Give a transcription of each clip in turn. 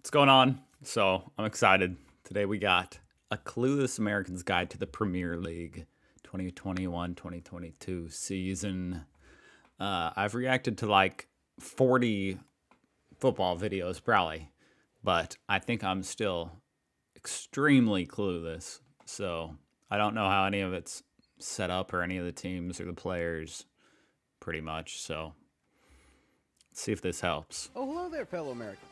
What's going on? So I'm excited. Today we got a Clueless Americans Guide to the Premier League 2021-2022 season. I've reacted to like 40 football videos probably, but I think I'm still extremely clueless. So I don't know how any of it's set up or any of the teams or the players pretty much. So let's see if this helps. Oh, hello there, fellow Americans.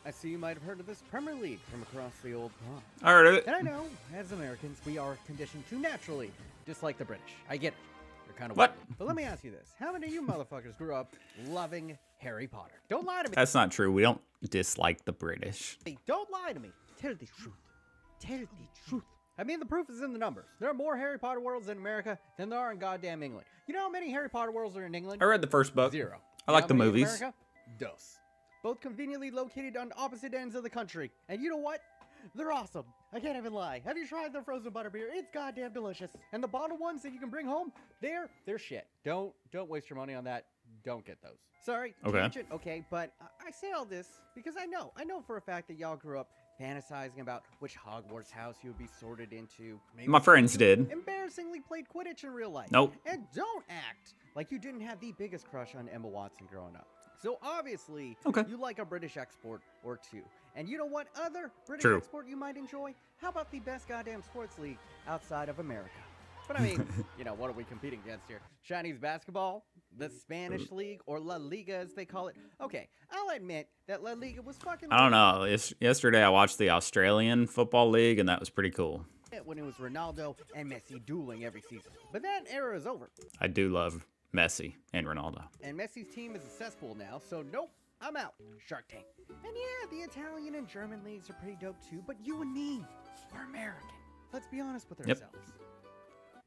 I see you might have heard of this Premier League from across the old pond. I heard of it. And I know, as Americans, we are conditioned to naturally dislike the British. I get it. They're kind of What? weird. But let me ask you this. How many of you motherfuckers grew up loving Harry Potter? Don't lie to me. That's not true. We don't dislike the British. Hey, don't lie to me. Tell the truth. Tell the truth. I mean, the proof is in the numbers. There are more Harry Potter worlds in America than there are in goddamn England. You know how many Harry Potter worlds are in England? I read the first book. 0. I like How the many in movies. America? Dos. Both conveniently located on opposite ends of the country. And you know what? They're awesome. I can't even lie. Have you tried their frozen butterbeer? It's goddamn delicious. And the bottled ones that you can bring home, they're shit. Don't waste your money on that. Don't get those. Sorry. Okay. Tangent, okay, but I say all this because I know for a fact that y'all grew up fantasizing about which Hogwarts house you would be sorted into. Maybe My friends did. embarrassingly played Quidditch in real life. Nope. And don't act like you didn't have the biggest crush on Emma Watson growing up. So obviously, Okay. you like a British export or two. And you know what other British True. export you might enjoy? How about the best goddamn sports league outside of America? But I mean, what are we competing against here? Chinese basketball? The Spanish league? Or La Liga as they call it? Okay, I'll admit that La Liga was fucking... I don't know. Yesterday I watched the Australian Football League, and that was pretty cool. when it was Ronaldo and Messi dueling every season. But that era is over. I do love Messi and Ronaldo. And Messi's team is a cesspool now, so nope, I'm out. Shark Tank. And yeah, the Italian and German leagues are pretty dope too, but you and me, we're American. Let's be honest with ourselves.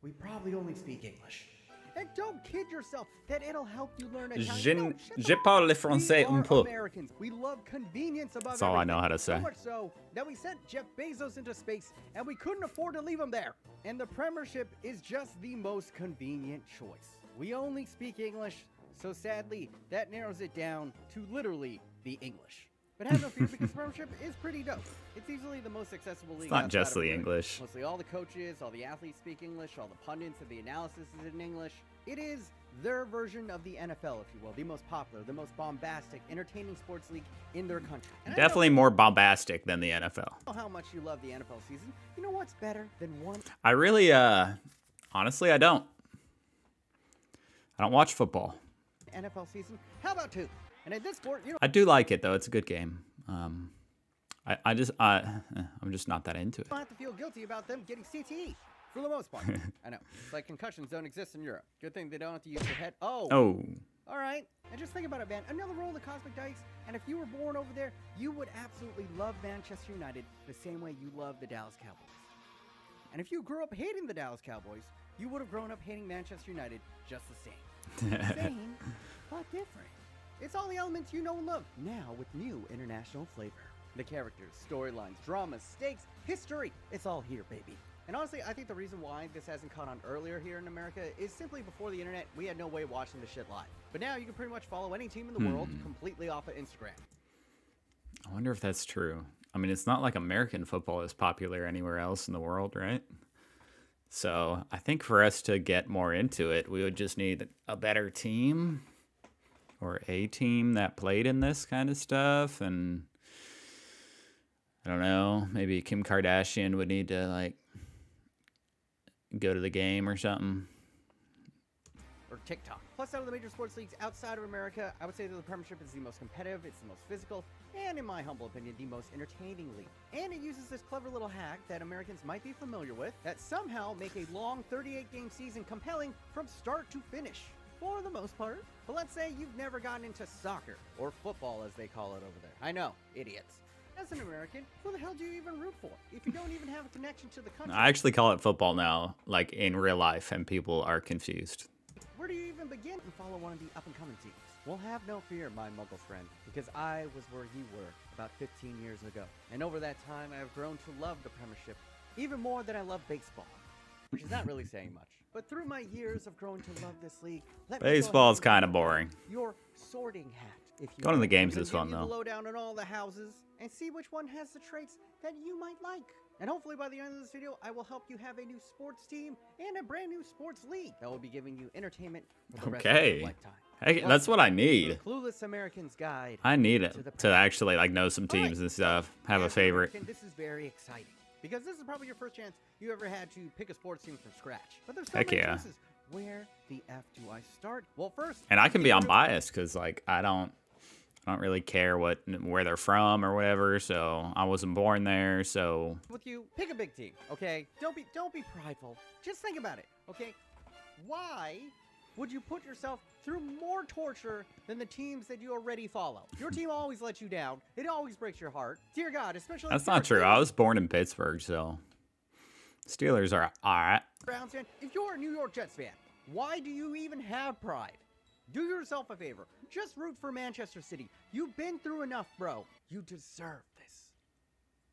We probably only speak English. And don't kid yourself that it'll help you learn Italian. Je parle le français un peu. Americans. We love convenience above That's all I know how to say. So much so that we sent Jeff Bezos into space and we couldn't afford to leave him there. And the Premiership is just the most convenient choice. We only speak English, so sadly, that narrows it down to literally the English. But have no fear because Premiership is pretty dope. It's easily the most accessible league. It's not outside just of the America. English. Mostly all the coaches, all the athletes speak English, all the pundits and the analysis is in English. It is their version of the NFL, if you will, the most popular, the most bombastic, entertaining sports league in their country. And Definitely more bombastic than the NFL. I know how much you love the NFL season. You know what's better than one? I really, honestly, I don't. I don't watch football. NFL season? How about 2? And in this sport, I do like it though. It's a good game. I'm just not that into it. You don't have to feel guilty about them getting CTE, for the most part. I know. It's like concussions don't exist in Europe. Good thing they don't have to use their head. Oh. All right. And just think about it, man. Another roll of the cosmic dice. And if you were born over there, you would absolutely love Manchester United the same way you love the Dallas Cowboys. And if you grew up hating the Dallas Cowboys, you would have grown up hating Manchester United just the same. Same, but different. It's all the elements you know and love, now with new international flavor. The characters, storylines, dramas, stakes, history, it's all here, baby. And honestly, I think the reason why this hasn't caught on earlier here in America is simply before the internet, we had no way of watching this shit live. But now you can pretty much follow any team in the world completely off of Instagram. I wonder if that's true. I mean, it's not like American football is popular anywhere else in the world, right? So I think for us to get more into it, we would just need a better team or a team that played in this kind of stuff. And I don't know, maybe Kim Kardashian would need to like go to the game or something. Or TikTok. Plus, out of the major sports leagues outside of America, I would say that the Premiership is the most competitive, it's the most physical, and in my humble opinion, the most entertaining league. And it uses this clever little hack that Americans might be familiar with that somehow make a long 38-game season compelling from start to finish, for the most part. But let's say you've never gotten into soccer, or football as they call it over there. I know, idiots. As an American, who the hell do you even root for if you don't even have a connection to the country? I actually call it football now, like in real life, and people are confused. Where do you even begin to follow one of the up-and-coming teams? Well, have no fear, my muggle friend, because I was where you were about 15 years ago. And over that time, I have grown to love the Premiership even more than I love baseball, which is not really saying much. But through my years of growing to love this league, let me Baseball's kind of boring. your sorting hat. if you Going to the games is is fun, The though. lowdown on all the houses and see which one has the traits that you might like. And hopefully by the end of this video, I will help you have a new sports team and a brand new sports league that will be giving you entertainment for the rest of your lifetime. Hey, that's what I need. Clueless American's Guide. I need it to actually like know some teams and stuff. Have a favorite. This is very exciting because this is probably your first chance you ever had to pick a sports team from scratch. But there's so many choices. Where the F do I start? Well, first, and I can be unbiased because like I don't really care where they're from or whatever. So I wasn't born there. So with you, pick a big team. Okay, don't be prideful. Just think about it. Okay, why would you put yourself through more torture than the teams that you already follow? Your team always lets you down. It always breaks your heart. Dear God, especially. That's not true. I was born in Pittsburgh, so Steelers are alright. Browns fan, if you're a New York Jets fan, why do you even have pride? Do yourself a favor. Just root for Manchester City. You've been through enough, bro. You deserve this,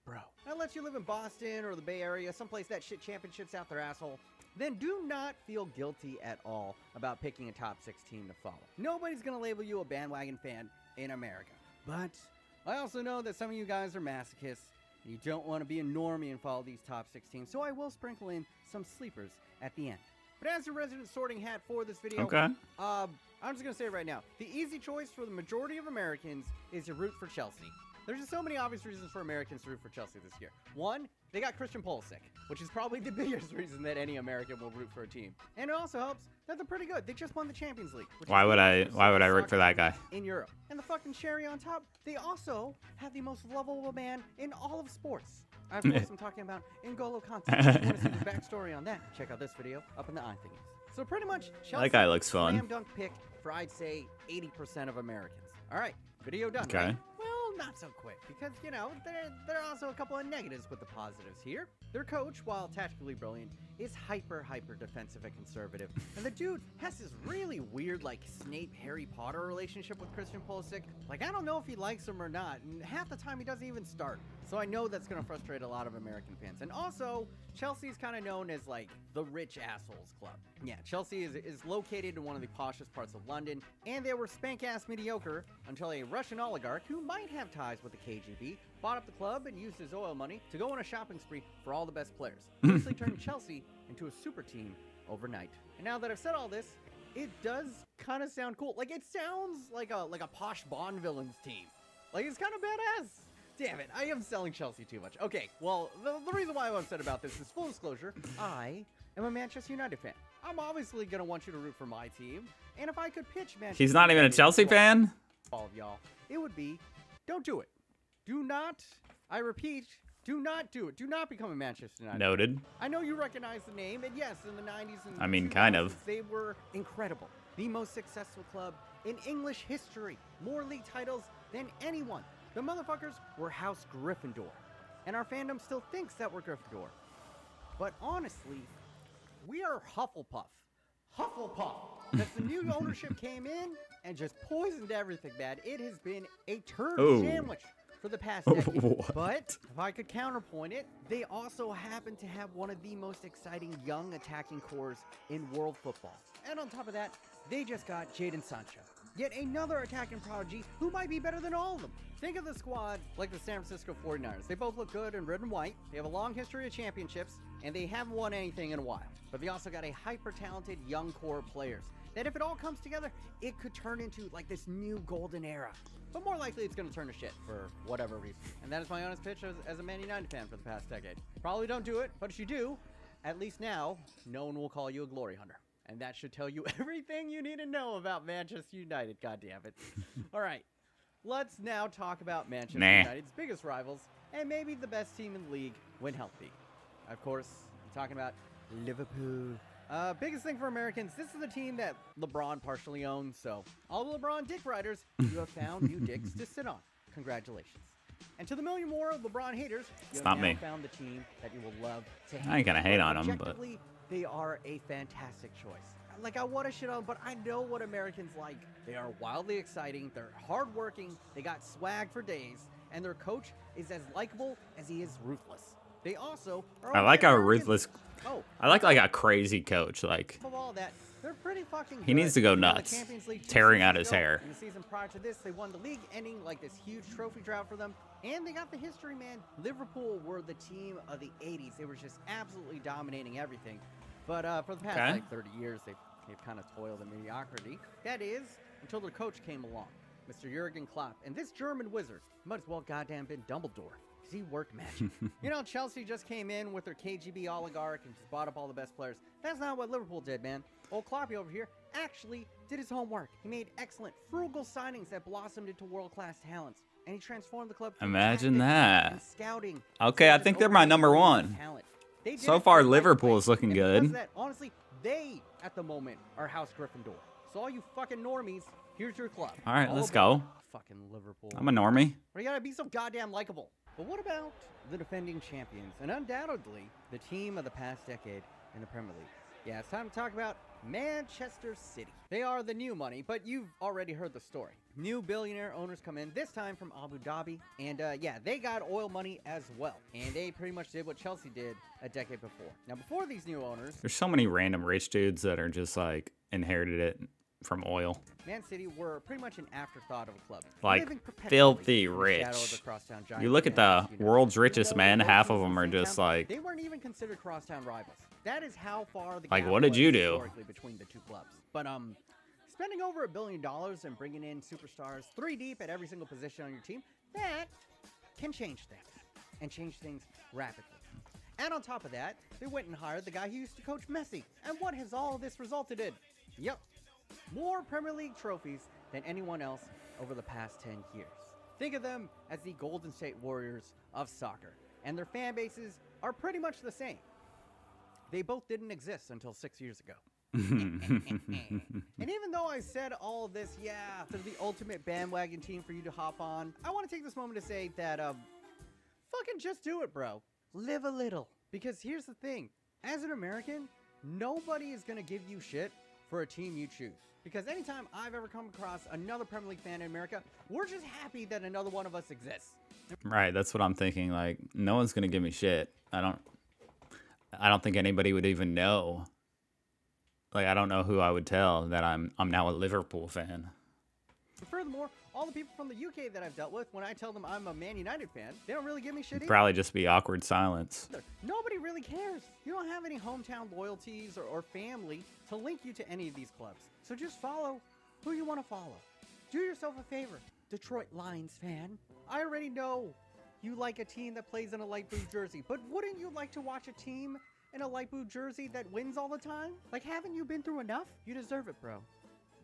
bro. Unless you live in Boston or the Bay Area, someplace that shit championships out their asshole, then do not feel guilty at all about picking a top 6 team to follow. Nobody's gonna label you a bandwagon fan in America. But I also know that some of you guys are masochists. You don't want to be a normie and follow these top 6 teams, so I will sprinkle in some sleepers at the end. But as your resident sorting hat for this video, I'm just going to say it right now. The easy choice for the majority of Americans is to root for Chelsea. There's just so many obvious reasons for Americans to root for Chelsea this year. One, they got Christian Pulisic, which is probably the biggest reason that any American will root for a team. And it also helps that they're pretty good. They just won the Champions League. Why would I root for that guy? In Europe. And the fucking cherry on top, they also have the most lovable man in all of sports. Of course, I'm talking about N'Golo Kante. If you want to see the backstory on that, check out this video up in the iThingies. So pretty much, Chelsea, that guy looks fun. Slam dunk pick for I'd say 80% of Americans. All right, video done. Okay. Right? Well, not so quick because you know there are also a couple of negatives with the positives here. Their coach, while tactically brilliant, is hyper defensive and conservative, and the dude has this really weird like Snape Harry Potter relationship with Christian Pulisic. Like I don't know if he likes him or not, and half the time he doesn't even start. So I know that's gonna frustrate a lot of American fans. And also, Chelsea's kind of known as like the rich assholes club. Yeah, Chelsea is located in one of the poshest parts of London, and they were spank-ass mediocre until a Russian oligarch who might have ties with the KGB bought up the club and used his oil money to go on a shopping spree for all the best players. Basically turned Chelsea into a super team overnight. And now that I've said all this, it does kind of sound cool. Like it sounds like a posh Bond villains team. Like it's kind of badass. Damn it, I am selling Chelsea too much. Okay, well, the reason why I'm upset about this is full disclosure. I am a Manchester United fan. I'm obviously going to want you to root for my team. And if I could pitch Manchester He's not even a Chelsea fan? All of y'all, it would be, don't do it. Do not, I repeat, do not do it. Do not become a Manchester United. Noted. I know you recognize the name, and yes, in the 90s and I mean, 2000s, kind of. They were incredible. The most successful club in English history. More league titles than anyone. The motherfuckers were House Gryffindor. And our fandom still thinks that we're Gryffindor. But honestly, we are Hufflepuff. Hufflepuff. That's the new ownership came in and just poisoned everything, man. It has been a turd sandwich for the past decade. But if I could counterpoint it, they also happen to have one of the most exciting young attacking cores in world football. And on top of that, they just got Jadon Sancho. Yet another attacking prodigy who might be better than all of them. Think of the squad like the San Francisco 49ers. They both look good in red and white. They have a long history of championships, and they haven't won anything in a while. But they also got a hyper-talented young core of players that if it all comes together, it could turn into like this new golden era. But more likely it's going to turn to shit for whatever reason. And that is my honest pitch as a Man United fan for the past decade. Probably don't do it, but if you do, at least now, no one will call you a glory hunter. And that should tell you everything you need to know about Manchester United, goddammit. All right, let's now talk about Manchester United's biggest rivals and maybe the best team in the league when healthy. Of course, I'm talking about Liverpool. Biggest thing for Americans, this is the team that LeBron partially owns, so all the LeBron dick riders, you have found new dicks to sit on. Congratulations. And to the million more LeBron haters, you have now found the team that you will love to hate. I ain't gonna hate on them, but they are a fantastic choice. Like, I want to shit on them, but I know what Americans like. They are wildly exciting, they're hardworking, they got swag for days, and their coach is as likable as he is ruthless. They also are I like how ruthless. I like a crazy coach. Like of all that, They're pretty fucking good. He needs to go They won the nuts, Champions League 2 tearing out seasons his ago. hair. In the season prior to this, they won the league, ending like this huge trophy drought for them. And they got the history, man. Liverpool were the team of the 80s. They were just absolutely dominating everything. But for the past like 30 years, they've kind of toiled in mediocrity. That is, until their coach came along, Mr. Jurgen Klopp. And this German wizard might as well goddamn been Dumbledore. He worked magic. You know, Chelsea just came in with their KGB oligarch and just bought up all the best players. That's not what Liverpool did, man. Old Kloppy over here actually did his homework. He made excellent, frugal signings that blossomed into world-class talents. And he transformed the club. Imagine that. And scouting. Okay, I think they're my number one. So far, Liverpool is looking good. That, honestly, they, at the moment, are House Gryffindor. So all you fucking normies, here's your club. All right, let's go. Fucking Liverpool. I'm a normie. But you gotta be so goddamn likable. But what about the defending champions, and undoubtedly the team of the past decade in the Premier League? Yeah, it's time to talk about Manchester City. They are the new money, but you've already heard the story. New billionaire owners come in, this time from Abu Dhabi, and yeah, they got oil money as well. And they pretty much did what Chelsea did a decade before. Now, before these new owners... There's so many random rich dudes that are just, like, inherited it from oil. Man City were pretty much an afterthought of a club. Like, filthy rich. You look at the world's richest men, half of them are just like... They weren't even considered crosstown rivals. That is how far the like, gap what did was you do? historically between the two clubs. But, spending over $1 billion and bringing in superstars 3 deep at every single position on your team, that can change things. And change things rapidly. And on top of that, they went and hired the guy who used to coach Messi. And what has all of this resulted in? Yep. More Premier League trophies than anyone else over the past 10 years. Think of them as the Golden State Warriors of soccer. And their fan bases are pretty much the same. They both didn't exist until 6 years ago. And even though I said all of this, yeah, they're the ultimate bandwagon team for you to hop on, I want to take this moment to say that, fucking just do it, bro. Live a little. Because here's the thing. As an American, nobody is going to give you shit for a team you choose. Because anytime I've ever come across another Premier League fan in America, we're just happy that another one of us exists. Right, that's what I'm thinking. Like, no one's going to give me shit. I don't think anybody would even know. Like, I don't know who I would tell that I'm now a Liverpool fan. Furthermore, all the people from the UK that I've dealt with, when I tell them I'm a Man United fan, they don't really give me shit either. Probably just be awkward silence. Nobody really cares. You don't have any hometown loyalties or family to link you to any of these clubs. So just follow who you want to follow. Do yourself a favor, Detroit Lions fan. I already know you like a team that plays in a light blue jersey, but wouldn't you like to watch a team in a light blue jersey that wins all the time? Like, haven't you been through enough? You deserve it, bro.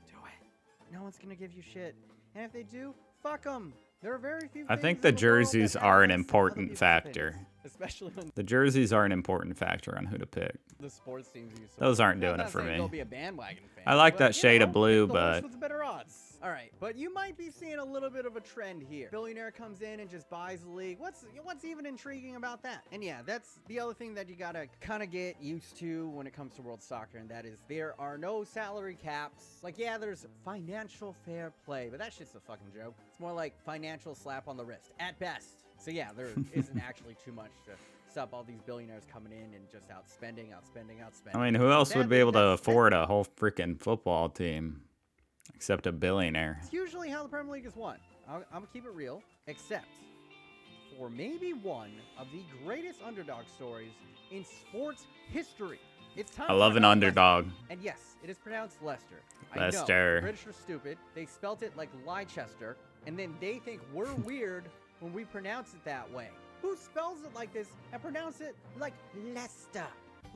Do it. No one's gonna give you shit. And if they do, fuck them. There are very few. I think the jerseys are an important factor. Especially when the jerseys are an important factor on who to pick. The sports teams you support. Those aren't doing it for me. Go be a bandwagon fan, I like that shade of blue, but with the better odds. All right, but you might be seeing a little bit of a trend here. Billionaire comes in and just buys the league. What's even intriguing about that? And yeah, that's the other thing that you gotta kind of get used to when it comes to world soccer, and that is there are no salary caps. Like, yeah, there's financial fair play, but that shit's a fucking joke. It's more like financial slap on the wrist at best. So yeah, there isn't actually too much to stop all these billionaires coming in and just outspending. I mean, who else would be able to afford a whole freaking football team? Except a billionaire. It's usually how the Premier League is won. I'm going to keep it real. Except for maybe one of the greatest underdog stories in sports history. It's time. I love an underdog. Leicester. And yes, it is pronounced Leicester. Leicester. I know, British are stupid. They spelt it like Leicester. And then they think we're weird when we pronounce it that way. Who spells it like this and pronounce it like Leicester?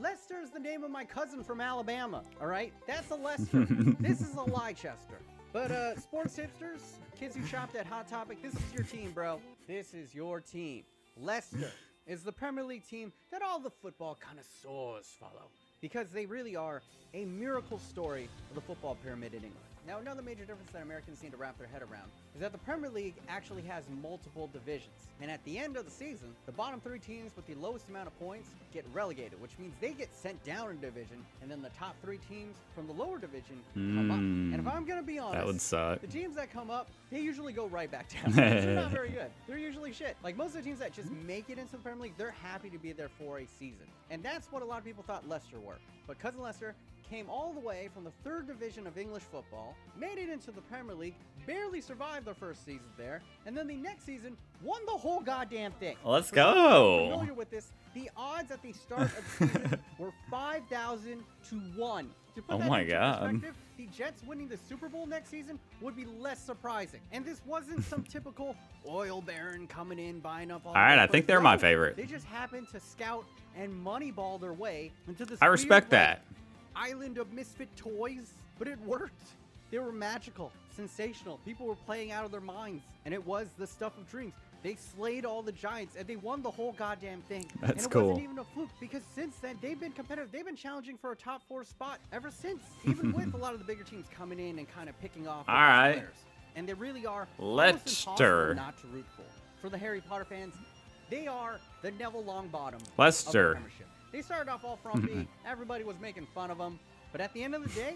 Lester is the name of my cousin from Alabama, all right? That's a Lester. This is a Leicester. But sports hipsters, kids who shopped at Hot Topic, this is your team, bro. This is your team. Leicester is the Premier League team that all the football connoisseurs follow because they really are a miracle story of the football pyramid in England. Now, another major difference that Americans need to wrap their head around is that the Premier League actually has multiple divisions. And at the end of the season, the bottom 3 teams with the lowest amount of points get relegated, which means they get sent down in division, and then the top 3 teams from the lower division come up. And if I'm going to be honest, that would suck. The teams that come up, they usually go right back down. They're not very good. They're usually shit. Like, most of the teams that just make it into the Premier League, they're happy to be there for a season. And that's what a lot of people thought Leicester were. But Cousin Leicester came all the way from the 3rd division of English football, made it into the Premier League, barely survived their first season there, and then the next season won the whole goddamn thing. Let's go. Familiar with this, the odds at the start of the season were 5,000 to 1. To put that into perspective, the Jets winning the Super Bowl next season would be less surprising. And this wasn't some typical oil baron coming in, buying up all right, I think they're my favorite. They just happened to scout and moneyball their way into this I respect weird, that. island of misfit toys, but it worked. They were magical, sensational. People were playing out of their minds, and it was the stuff of dreams. They slayed all the giants, and they won the whole goddamn thing. That's and it cool. wasn't even a fluke, because since then, they've been competitive. They've been challenging for a top 4 spot ever since, even with a lot of the bigger teams coming in and kind of picking off all right. players. And they really are Leicester. not to root for. For the Harry Potter fans, they are the Neville Longbottom Leicester. of the Premiership. They started off all frumpy. Everybody was making fun of them. But at the end of the day,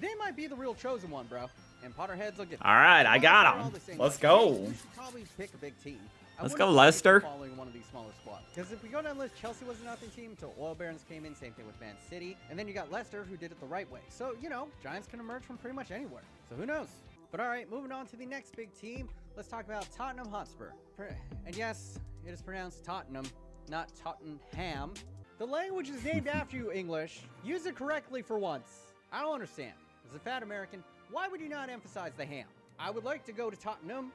they might be the real chosen one, bro. And Potterheads will get. All right, I got them. Let's go. You should probably pick a big team. Let's go, Leicester. Following one of these smaller squads. Because if we go down the list, Chelsea was nothing team until Oil Barons came in. Same thing with Man City. And then you got Leicester, who did it the right way. So, you know, Giants can emerge from pretty much anywhere. So who knows? But all right, moving on to the next big team. Let's talk about Tottenham Hotspur. And yes, it is pronounced Tottenham, not Tottenham. The language is named after you, English. Use it correctly for once. I don't understand. As a fat American, why would you not emphasize the ham? I would like to go to Tottenham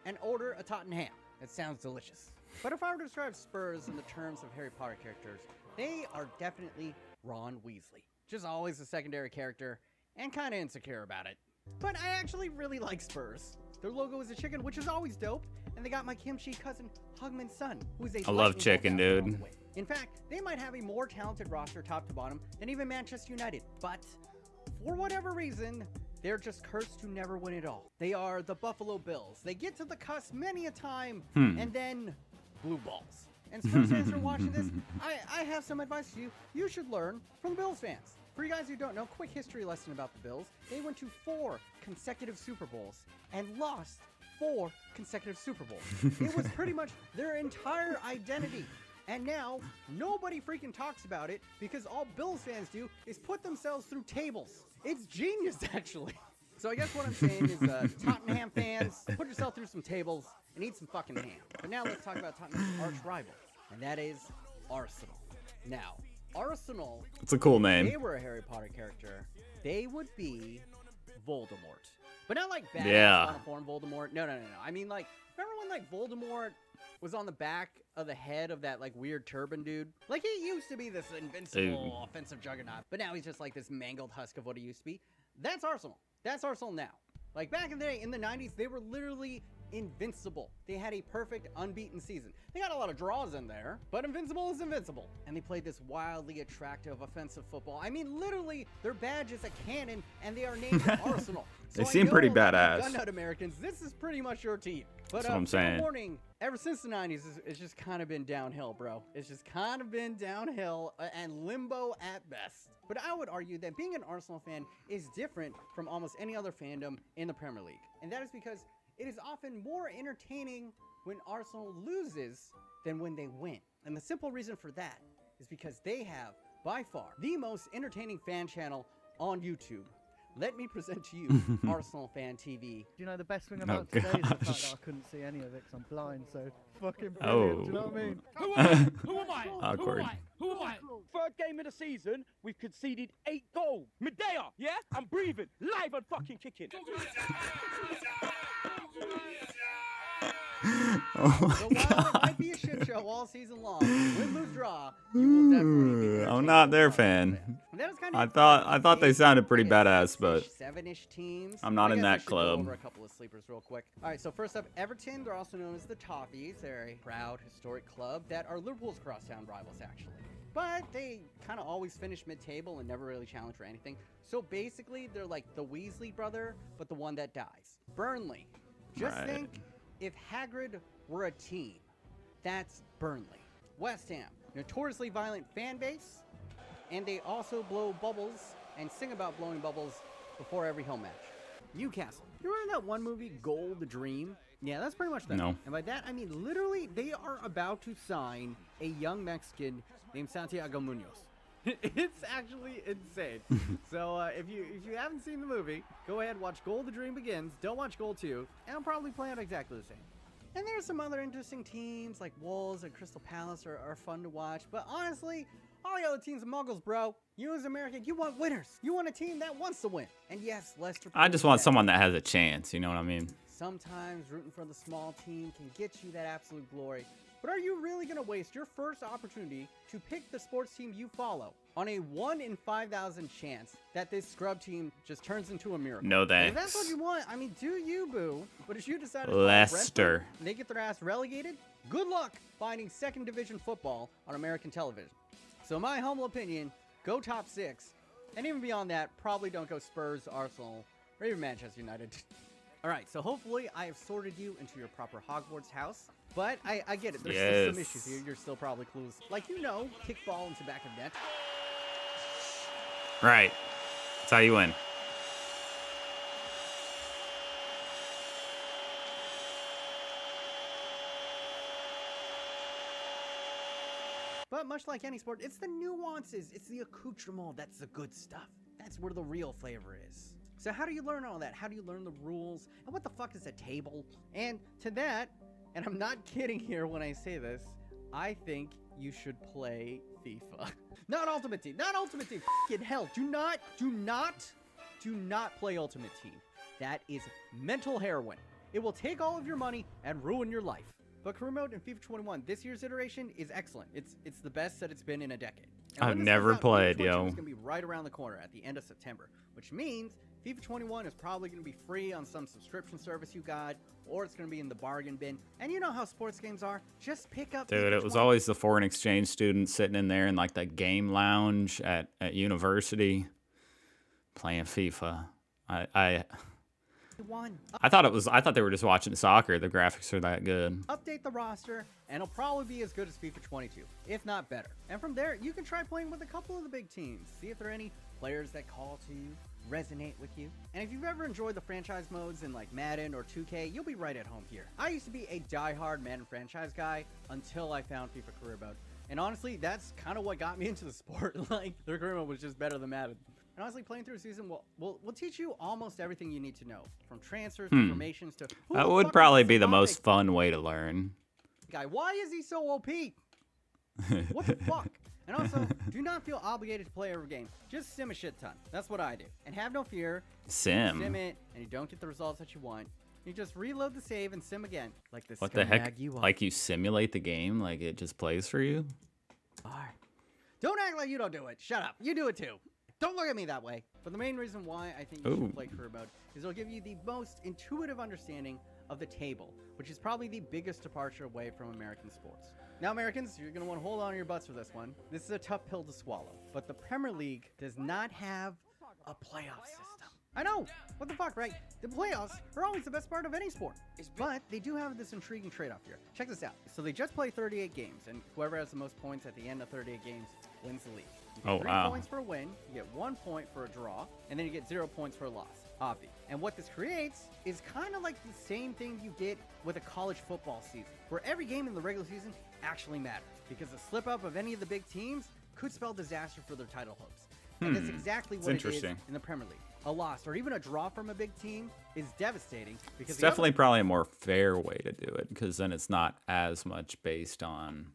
and order a Tottenham. It sounds delicious. But if I were to describe Spurs in the terms of Harry Potter characters, they are definitely Ron Weasley. Just always a secondary character and kind of insecure about it. But I actually really like Spurs. Their logo is a chicken, which is always dope. And they got my kimchi cousin, Hugman's son, who's a I love chicken, dude. In fact, they might have a more talented roster top to bottom than even Manchester United. But for whatever reason, they're just cursed to never win it all. They are the Buffalo Bills. They get to the cusp many a time, and then blue balls. And Spurs fans who are watching this, I have some advice to you. You should learn from the Bills fans. For you guys who don't know, quick history lesson about the Bills. They went to 4 consecutive Super Bowls and lost 4 consecutive Super Bowls. It was pretty much their entire identity. And now, nobody freaking talks about it because all Bills fans do is put themselves through tables. It's genius, actually. So I guess what I'm saying is, Tottenham fans, put yourself through some tables and eat some fucking ham. But now let's talk about Tottenham's arch rival, and that is Arsenal. Now, Arsenal, it's a cool name. If they were a Harry Potter character, they would be Voldemort. But not like badass uniform Voldemort. No. I mean, like, remember when, like, Voldemort was on the back of the head of that, like, weird turban dude? Like, he used to be this invincible offensive juggernaut, but now he's just, like, this mangled husk of what he used to be. That's Arsenal. That's Arsenal now. Like, back in the day, in the 90s, they were literally invincible. They had a perfect unbeaten season. They got a lot of draws in there, but invincible is invincible. And they played this wildly attractive offensive football. I mean, literally, their badge is a cannon, and they are named Arsenal. So they seem pretty badass. Gunnut Americans, this is pretty much your team. But that's what I'm saying. Warning, ever since the 90s, it's just kind of been downhill, bro. It's just kind of been downhill and limbo at best. But I would argue that being an Arsenal fan is different from almost any other fandom in the Premier League. And that is because it is often more entertaining when Arsenal loses than when they win. And the simple reason for that is because they have, by far, the most entertaining fan channel on YouTube. Let me present to you Arsenal Fan TV. Do you know the best thing about today is the fact that I couldn't see any of it because I'm blind, so fucking brilliant. Do you know what I mean? Who am I? Who am I? Awkward. Who am I? Third game of the season, we've conceded 8 goals. Medea, yeah? I'm breathing, live and fucking kicking. Oh my so while it might be a shit show all season long, win, lose, draw, you will definitely be I'm not their fan. I thought they sounded pretty badass, but 7-ish teams. I'm not in that we should club. Go over a couple of sleepers real quick. All right, so first up, Everton. They're also known as the Toffees. They're a proud, historic club that are Liverpool's crosstown rivals, actually. But they kind of always finish mid-table and never really challenge for anything. So basically, they're like the Weasley brother, but the one that dies. Burnley. Just think if Hagrid were a team, that's Burnley. West Ham. Notoriously violent fan base. And they also blow bubbles and sing about blowing bubbles before every home match. Newcastle. You remember that one movie, Goal the Dream? Yeah, that's pretty much that. No. And by that, I mean literally they are about to sign a young Mexican named Santiago Munoz. It's actually insane. So if you haven't seen the movie, go ahead, watch Goal the Dream Begins. Don't watch Goal 2, and I'll probably play out exactly the same. And there's some other interesting teams like Wolves and Crystal Palace are fun to watch. But honestly, all the other teams are muggles, bro. You as American, you want winners. You want a team that wants to win. And yes, Leicester. I just want someone that has a chance. You know what I mean? Sometimes rooting for the small team can get you that absolute glory. But are you really going to waste your first opportunity to pick the sports team you follow on a 1 in 5,000 chance that this scrub team just turns into a miracle? No thanks. If that's what you want, I mean, do you, boo. But if you decide to Leicester and they get their ass relegated, good luck finding second division football on American television. So in my humble opinion, go top 6. And even beyond that, probably don't go Spurs, Arsenal, or even Manchester United. All right, so hopefully I have sorted you into your proper Hogwarts house. But I get it. There's still some issues here. You're still probably clueless. Like, kick ball into back of net. Right. That's how you win. But much like any sport, it's the nuances. It's the accoutrement. That's the good stuff. That's where the real flavor is. So how do you learn all that? How do you learn the rules? And what the fuck is a table? And to that, and I'm not kidding here when I say this, I think you should play FIFA. Not Ultimate Team. Not Ultimate Team. F***ing hell. Do not play Ultimate Team. That is mental heroin. It will take all of your money and ruin your life. But career mode in FIFA 21, this year's iteration, is excellent. It's the best that it's been in a decade. And I've never played, yo. It's going to be right around the corner at the end of September, which means FIFA 21 is probably going to be free on some subscription service you got, or it's going to be in the bargain bin. And you know how sports games are. Just pick up Dude, it was always the foreign exchange student sitting in there in like the game lounge at university playing FIFA. I thought they were just watching soccer. The graphics are that good. Update the roster, and it'll probably be as good as FIFA 22, if not better. And from there, you can try playing with a couple of the big teams. See if there are any players that call to you, resonate with you. And if you've ever enjoyed the franchise modes in like Madden or 2K, you'll be right at home here. I used to be a die-hard Madden franchise guy until I found FIFA Career Mode. And honestly, that's kind of what got me into the sport. Like, the Career Mode was just better than Madden. And honestly, playing through a season will teach you almost everything you need to know, from transfers to formations to that would probably be the most fun way to learn. Guy, why is he so OP? What the fuck? And also, do not feel obligated to play every game. Just sim a shit ton. That's what I do. And have no fear. Sim it, and you don't get the results that you want. You just reload the save and sim again, like this. What the heck? Like you simulate the game, like it just plays for you? Don't act like you don't do it. Shut up. You do it too. Don't look at me that way. But the main reason why I think you should play Career Mode is it'll give you the most intuitive understanding of the table, which is probably the biggest departure away from American sports. Now, Americans, you're going to want to hold on to your butts for this one. This is a tough pill to swallow, but the Premier League does not have a playoff system. I know. What the fuck, right? The playoffs are always the best part of any sport. But they do have this intriguing trade-off here. Check this out. So they just play 38 games, and whoever has the most points at the end of 38 games wins the league. You get 3 points for a win, you get 1 point for a draw, and then you get 0 points for a loss. Obvi. And what this creates is kind of like the same thing you get with a college football season, where every game in the regular season actually matters, because a slip-up of any of the big teams could spell disaster for their title hopes. And that's exactly what it is in the Premier League. A loss or even a draw from a big team is devastating, because it's definitely probably a more fair way to do it, because then it's not as much based on,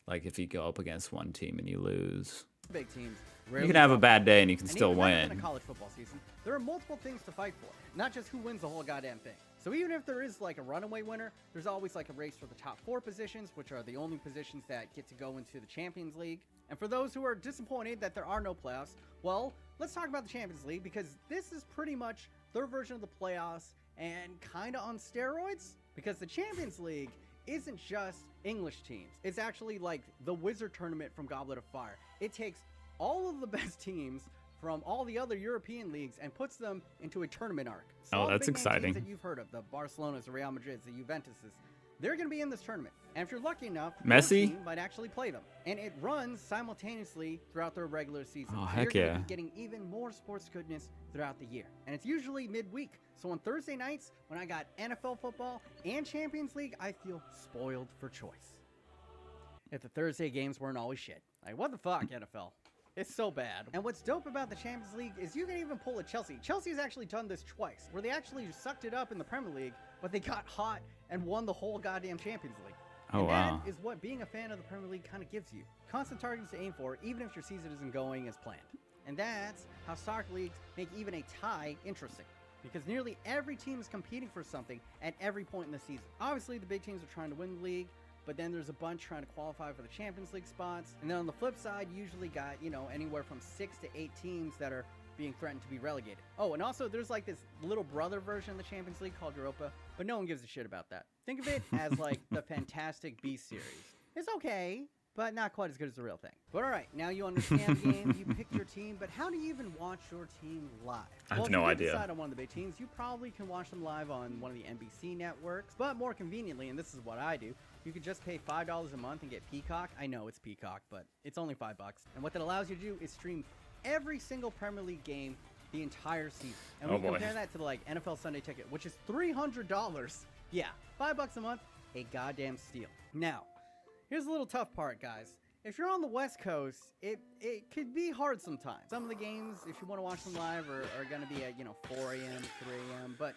like, if you go up against one team and you lose. Big teams. You can have a bad day and you can still win. In a college football season, there are multiple things to fight for, not just who wins the whole goddamn thing. So even if there is like a runaway winner, there's always like a race for the top 4 positions, which are the only positions that get to go into the Champions League. And for those who are disappointed that there are no playoffs, well, let's talk about the Champions League, because this is pretty much their version of the playoffs and kind of on steroids, because the Champions League isn't just English teams. It's actually like the Wizard Tournament from Goblet of Fire. It takes all of the best teams from all the other European leagues and puts them into a tournament arc. So that's exciting. That you've heard of, the Barcelonas, the Real Madrids, the Juventuses, they're going to be in this tournament. And if you're lucky enough, Messi your team might actually play them. And it runs simultaneously throughout their regular season. Oh, so heck you're yeah. gonna be getting even more sports goodness throughout the year. And it's usually midweek. So on Thursday nights, when I got NFL football and Champions League, I feel spoiled for choice. If the Thursday games weren't always shit. Like, what the fuck, NFL? It's so bad. And what's dope about the Champions League is you can even pull a Chelsea. Chelsea's actually done this twice, where they actually sucked it up in the Premier League, but they got hot and won the whole goddamn Champions League. Oh, and wow. that is what being a fan of the Premier League kind of gives you. Constant targets to aim for, even if your season isn't going as planned. And that's how soccer leagues make even a tie interesting. Because nearly every team is competing for something at every point in the season. Obviously, the big teams are trying to win the league, but then there's a bunch trying to qualify for the Champions League spots. And then on the flip side, you usually got, you know, anywhere from 6 to 8 teams that are being threatened to be relegated. Oh, and also there's like this little brother version of the Champions League called Europa, but no one gives a shit about that. Think of it as like the Fantastic Beasts series. It's okay, but not quite as good as the real thing. But all right, now you understand the game, you pick your team, but how do you even watch your team live? I have well, no if you idea. decide on one of the big teams, you probably can watch them live on one of the NBC networks, but more conveniently, and this is what I do, you could just pay $5 a month and get Peacock. I know it's Peacock, but it's only $5. And what that allows you to do is stream every single Premier League game the entire season. And we compare that to the like NFL Sunday Ticket, which is $300. Yeah, $5 a month, a goddamn steal. Now, here's the little tough part, guys. If you're on the West Coast, it could be hard sometimes. Some of the games, if you want to watch them live, are going to be at, 4 a.m., 3 a.m. But,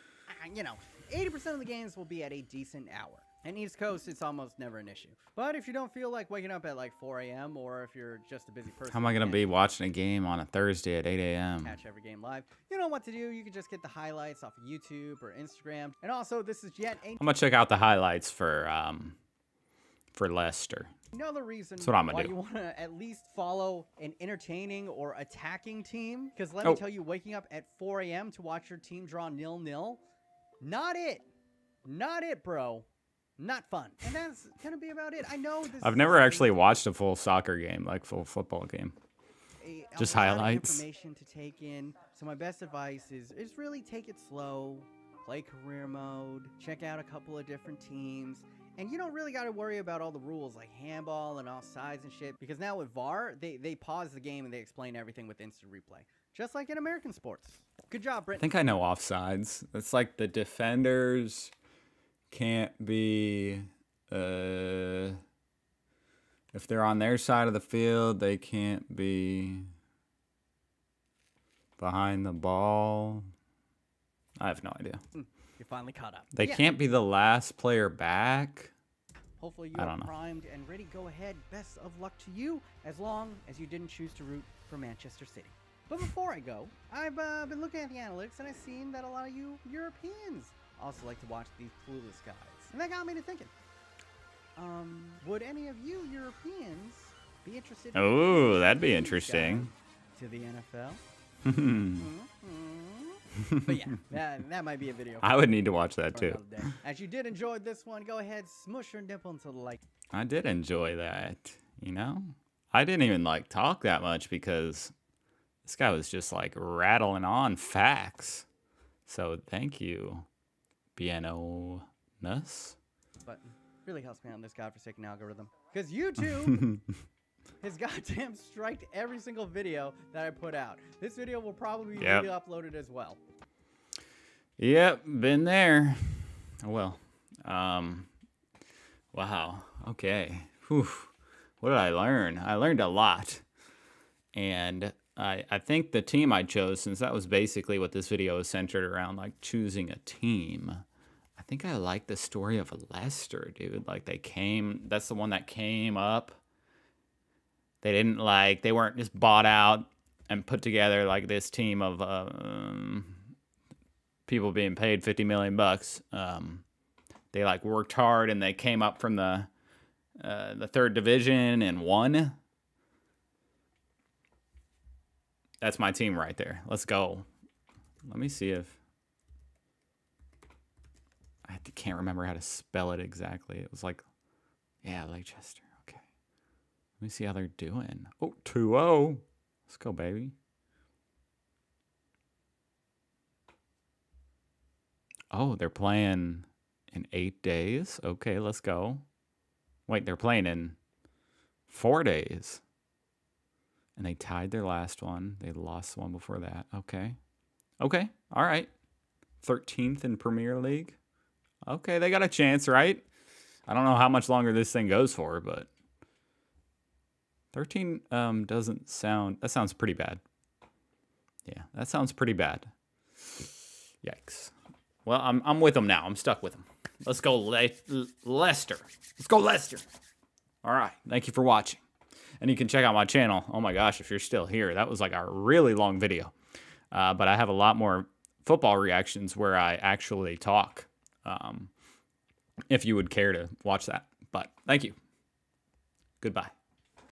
80% of the games will be at a decent hour. And East Coast, it's almost never an issue. But if you don't feel like waking up at like 4 a.m. or if you're just a busy person, How am I going to be watching a game on a Thursday at 8 a.m.? Catch every game live. You know what to do. You can just get the highlights off of YouTube or Instagram. And also, this is yet I'm going to check out the highlights for Leicester. another reason That's what I'm gonna why do. you want to at least follow an entertaining or attacking team. Because let me tell you, waking up at 4 a.m. to watch your team draw 0-0, not it. Not it, bro. Not fun. And that's going to be about it. I know this I've never actually watched a full soccer game, like full football game. Just a lot of highlights. Information to take in. So my best advice is really take it slow, play career mode, check out a couple of different teams, and you don't really got to worry about all the rules like handball and offsides and shit, because now with VAR, they pause the game and they explain everything with instant replay, just like in American sports. Good job, I Britt. think I know offsides. It's like the defenders can't be, if they're on their side of the field, they can't be behind the ball. I have no idea. You're finally caught up. They can't be the last player back. Hopefully you I are don't know. primed and ready. Go ahead. Best of luck to you, as long as you didn't choose to root for Manchester City. But before I go, I've been looking at the analytics, and I've seen that a lot of you Europeans also like to watch these Clueless guys. And that got me to thinking, would any of you Europeans be interested Oh, that'd be these interesting. guys to the NFL? But yeah, that might be a video. I would need to watch that for too. another day. As you did enjoy this one, go ahead, smush your nipple into the like. I did enjoy that, I didn't even talk that much because this guy was just rattling on facts. So thank you, Bienno-ness. Button really helps me out in this godforsaken algorithm. Because YouTube has goddamn striked every single video that I put out. This video will probably be uploaded as well. Yep, been there. Oh well. Wow. Okay. Whew. What did I learn? I learned a lot. And I think the team I chose, since that was basically what this video is centered around, choosing a team, I think I like the story of Leicester, dude. That's the one that came up. They didn't they weren't just bought out and put together this team of people being paid $50 million. They worked hard and they came up from the third division and won. That's my team right there. Let's go. Let me see if I can't remember how to spell it exactly. It was Leicester. Okay. Let me see how they're doing. Oh, 2-0. Let's go, baby. Oh, they're playing in 8 days. Okay, let's go. Wait, they're playing in 4 days. And they tied their last one. They lost the one before that. Okay. Okay. All right. 13th in Premier League. Okay, they got a chance, right? I don't know how much longer this thing goes for, but 13 doesn't sound... That sounds pretty bad. Yeah, that sounds pretty bad. Yikes. Well, I'm with them now. I'm stuck with them. Let's go Leicester. Let's go Leicester. All right. Thank you for watching. And you can check out my channel. Oh my gosh, if you're still here. That was like a really long video. But I have a lot more football reactions where I actually talk. If you would care to watch that. But thank you. Goodbye.